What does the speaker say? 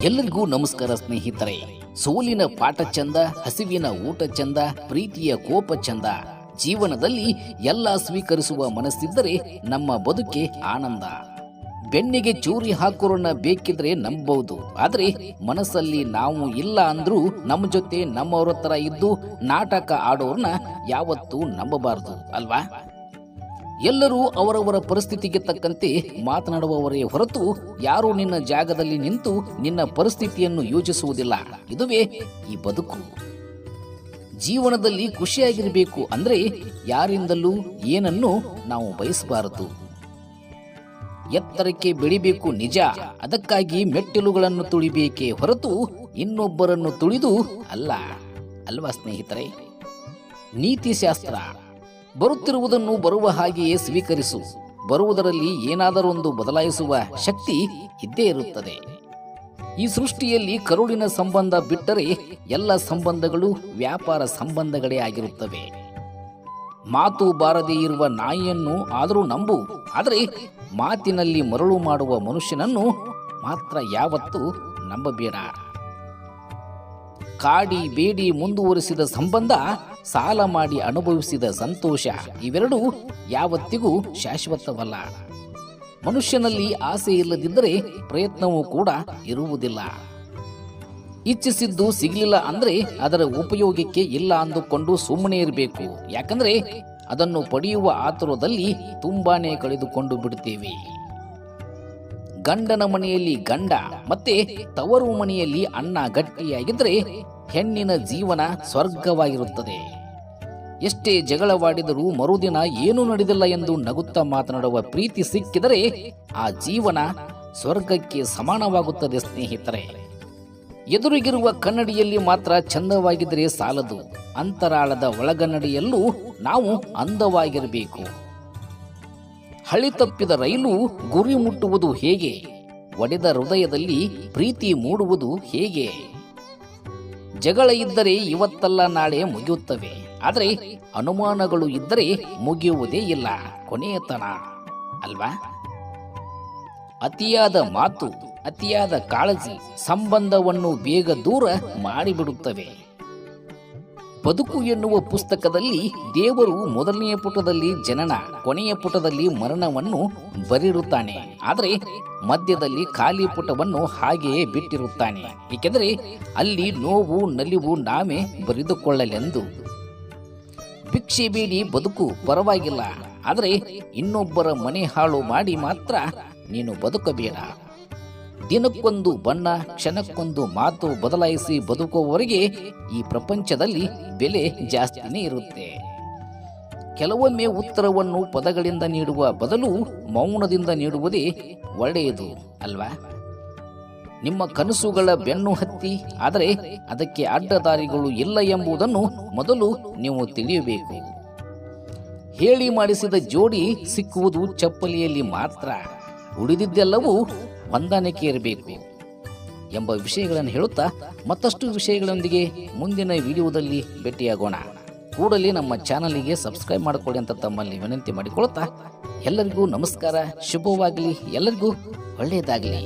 ಎಲ್ಲರಿಗೂ ನಮಸ್ಕಾರ ಸ್ನೇಹಿತರೆ. ಸೋಲಿನ ಪಾಠ ಚಂದ, ಹಸಿವಿನ ಊಟ ಚಂದ, ಪ್ರೀತಿಯ ಕೋಪ ಚಂದ. ಜೀವನದಲ್ಲಿ ಎಲ್ಲ ಸ್ವೀಕರಿಸುವ ಮನಸ್ಸಿದ್ದರೆ ನಮ್ಮ ಬದುಕೆ ಆನಂದ. ಬೆನ್ನಿಗೆ ಚೂರಿ ಹಾಕೋರನ್ನ ಬೇಕಿದ್ರೆ ನಂಬಬಹುದು, ಆದ್ರೆ ಮನಸ್ಸಲ್ಲಿ ನಾವು ಇಲ್ಲ ಅಂದ್ರೂ ನಮ್ಮ ಜೊತೆ ನಮ್ಮವರ ತರ ಇದ್ದು ನಾಟಕ ಆಡೋರ್ನ ಯಾವತ್ತೂ ನಂಬಬಾರದು ಅಲ್ವಾ? ಎಲ್ಲರೂ ಅವರವರ ಪರಿಸ್ಥಿತಿಗೆ ತಕ್ಕಂತೆ ಮಾತನಾಡುವವರೇ ಹೊರತು ಯಾರೂ ನಿನ್ನ ಜಾಗದಲ್ಲಿ ನಿಂತು ನಿನ್ನ ಪರಿಸ್ಥಿತಿಯನ್ನು ಯೋಚಿಸುವುದಿಲ್ಲ. ಇದುವೇ ಈ ಬದುಕು. ಜೀವನದಲ್ಲಿ ಖುಷಿಯಾಗಿರಬೇಕು ಅಂದ್ರೆ ಯಾರಿಂದಲೂ ಏನನ್ನು ನಾವು ಬಯಸಬಾರದು. ಎತ್ತರಕ್ಕೆ ಬೆಳಿಬೇಕು ನಿಜ, ಅದಕ್ಕಾಗಿ ಮೆಟ್ಟಿಲುಗಳನ್ನು ತುಳಿಬೇಕೇ ಹೊರತು ಇನ್ನೊಬ್ಬರನ್ನು ತುಳಿದು ಅಲ್ಲ. ಅಲ್ವಾ ಸ್ನೇಹಿತರೆ? ನೀತಿಶಾಸ್ತ್ರ: ಬರುತ್ತಿರುವುದನ್ನು ಬರುವ ಹಾಗೆಯೇ ಸ್ವೀಕರಿಸು. ಬರುವುದರಲ್ಲಿ ಏನಾದರೊಂದು ಬದಲಾಯಿಸುವ ಶಕ್ತಿ ಇದ್ದೇ ಇರುತ್ತದೆ. ಈ ಸೃಷ್ಟಿಯಲ್ಲಿ ಕರುಳಿನ ಸಂಬಂಧ ಬಿಟ್ಟರೆ ಎಲ್ಲ ಸಂಬಂಧಗಳು ವ್ಯಾಪಾರ ಸಂಬಂಧಗಳೇ ಆಗಿರುತ್ತವೆ. ಮಾತು ಬಾರದೇ ಇರುವ ನಾಯಿಯನ್ನು ಆದರೂ ನಂಬು, ಆದರೆ ಮಾತಿನಲ್ಲಿ ಮರಳು ಮಾಡುವ ಮನುಷ್ಯನನ್ನು ಮಾತ್ರ ಯಾವತ್ತೂ ನಂಬಬೇಡ. ಕಾಡಿ ಬೇಡಿ ಮುಂದುವರಿಸಿದ ಸಂಬಂಧ, ಸಾಲ ಮಾಡಿ ಅನುಭವಿಸಿದ ಸಂತೋಷ ಇವೆರಡೂ ಯಾವತ್ತಿಗೂ ಶಾಶ್ವತವಲ್ಲ. ಮನುಷ್ಯನಲ್ಲಿ ಆಸೆ ಇಲ್ಲದಿದ್ದರೆ ಪ್ರಯತ್ನವೂ ಕೂಡ ಇರುವುದಿಲ್ಲ. ಇಚ್ಛಿಸಿದ್ದು ಸಿಗಲಿಲ್ಲ ಅಂದ್ರೆ ಅದರ ಉಪಯೋಗಕ್ಕೆ ಇಲ್ಲ ಅಂದುಕೊಂಡು ಸುಮ್ಮನೆ ಇರಬೇಕು. ಯಾಕಂದ್ರೆ ಅದನ್ನು ಪಡೆಯುವ ಆತುರದಲ್ಲಿ ತುಂಬಾನೇ ಕಳೆದುಕೊಂಡು ಬಿಡುತ್ತೇವೆ. ಗಂಡನ ಮನೆಯಲ್ಲಿ ಗಂಡ ಮತ್ತೆ ತವರು ಮನೆಯಲ್ಲಿ ಅಣ್ಣ ಗಟ್ಟಿಯಾಗಿದ್ರೆ ಹೆಣ್ಣಿನ ಜೀವನ ಸ್ವರ್ಗವಾಗಿರುತ್ತದೆ. ಎಷ್ಟೇ ಜಗಳವಾಡಿದರೂ ಮರುದಿನ ಏನೂ ನಡೆದಿಲ್ಲ ಎಂದು ನಗುತ್ತಾ ಮಾತನಾಡುವ ಪ್ರೀತಿ ಸಿಕ್ಕಿದರೆ ಆ ಜೀವನ ಸ್ವರ್ಗಕ್ಕೆ ಸಮಾನವಾಗುತ್ತದೆ ಸ್ನೇಹಿತರೆ. ಎದುರಿಗಿರುವ ಕನ್ನಡಿಯಲ್ಲಿ ಮಾತ್ರ ಚಂದವಾಗಿದ್ದರೆ ಸಾಲದು, ಅಂತರಾಳದ ಒಳಗನ್ನಡಿಯಲ್ಲೂ ನಾವು ಅಂದವಾಗಿರಬೇಕು. ಹಳಿ ತಪ್ಪಿದ ರೈಲು ಗುರಿ ಮುಟ್ಟುವುದು ಹೇಗೆ? ಒಡೆದ ಹೃದಯದಲ್ಲಿ ಪ್ರೀತಿ ಮೂಡುವುದು ಹೇಗೆ? ಜಗಳ ಇದ್ದರೆ ಇವತ್ತಲ್ಲ ನಾಳೆ ಮುಗಿಯುತ್ತವೆ, ಆದರೆ ಅನುಮಾನಗಳು ಇದ್ದರೆ ಮುಗಿಯುವುದೇ ಇಲ್ಲ ಕೊನೆಯತನ ಅಲ್ವಾ? ಅತಿಯಾದ ಮಾತು, ಅತಿಯಾದ ಕಾಳಜಿ ಸಂಬಂಧವನ್ನು ಬೇಗ ದೂರ ಮಾಡಿಬಿಡುತ್ತವೆ. ಬದುಕು ಎನ್ನುವ ಪುಸ್ತಕದಲ್ಲಿ ದೇವರು ಮೊದಲನೆಯ ಪುಟದಲ್ಲಿ ಜನನ, ಕೊನೆಯ ಪುಟದಲ್ಲಿ ಮರಣವನ್ನು ಬರೆದಿರುತ್ತಾನೆ. ಆದರೆ ಮಧ್ಯದಲ್ಲಿ ಖಾಲಿ ಪುಟವನ್ನು ಹಾಗೆಯೇ ಬಿಟ್ಟಿರುತ್ತಾನೆ. ಏಕೆಂದರೆ ಅಲ್ಲಿ ನೋವು ನಲಿವು ನಾವೇ ಬರೆದುಕೊಳ್ಳಲೆಂದು. ಭಿಕ್ಷೆ ಬೇಡಿ ಬದುಕು ಪರವಾಗಿಲ್ಲ, ಆದರೆ ಇನ್ನೊಬ್ಬರ ಮನೆ ಹಾಳು ಮಾಡಿ ಮಾತ್ರ ನೀನು ಬದುಕಬೇಡ. ದಿನಕ್ಕೊಂದು ಬಣ್ಣ, ಕ್ಷಣಕ್ಕೊಂದು ಮಾತು ಬದಲಾಯಿಸಿ ಬದುಕುವವರೆಗೆ ಈ ಪ್ರಪಂಚದಲ್ಲಿ ಬೆಲೆ ಜಾಸ್ತಿನೇ ಇರುತ್ತೆ. ಕೆಲವೊಮ್ಮೆ ಉತ್ತರವನ್ನು ಪದಗಳಿಂದ ನೀಡುವ ಬದಲು ಮೌನದಿಂದ ನೀಡುವುದೇ ಒಳ್ಳೆಯದು ಅಲ್ವಾ? ನಿಮ್ಮ ಕನಸುಗಳ ಬೆನ್ನು ಹತ್ತಿ, ಆದರೆ ಅದಕ್ಕೆ ಅಡ್ಡದಾರಿಗಳು ಇಲ್ಲ ಎಂಬುದನ್ನು ಮೊದಲು ನೀವು ತಿಳಿಯಬೇಕು. ಹೇಳಿ ಮಾಡಿಸಿದ ಜೋಡಿ ಸಿಕ್ಕುವುದು ಚಪ್ಪಲಿಯಲ್ಲಿ ಮಾತ್ರ, ಉಳಿದಿದ್ದೆಲ್ಲವೂ ಹೊಂದಾಣಿಕೆ ಇರಬೇಕು ಎಂಬ ವಿಷಯಗಳನ್ನು ಹೇಳುತ್ತಾ ಮತ್ತಷ್ಟು ವಿಷಯಗಳೊಂದಿಗೆ ಮುಂದಿನ ವಿಡಿಯೋದಲ್ಲಿ ಭೇಟಿಯಾಗೋಣ. ಕೂಡಲೇ ನಮ್ಮ ಚಾನಲಿಗೆ ಸಬ್ಸ್ಕ್ರೈಬ್ ಮಾಡಿಕೊಳ್ಳಿ ಅಂತ ತಮ್ಮಲ್ಲಿ ವಿನಂತಿ ಮಾಡಿಕೊಳ್ಳುತ್ತಾ ಎಲ್ಲರಿಗೂ ನಮಸ್ಕಾರ, ಶುಭವಾಗಲಿ, ಎಲ್ಲರಿಗೂ ಒಳ್ಳೆಯದಾಗಲಿ.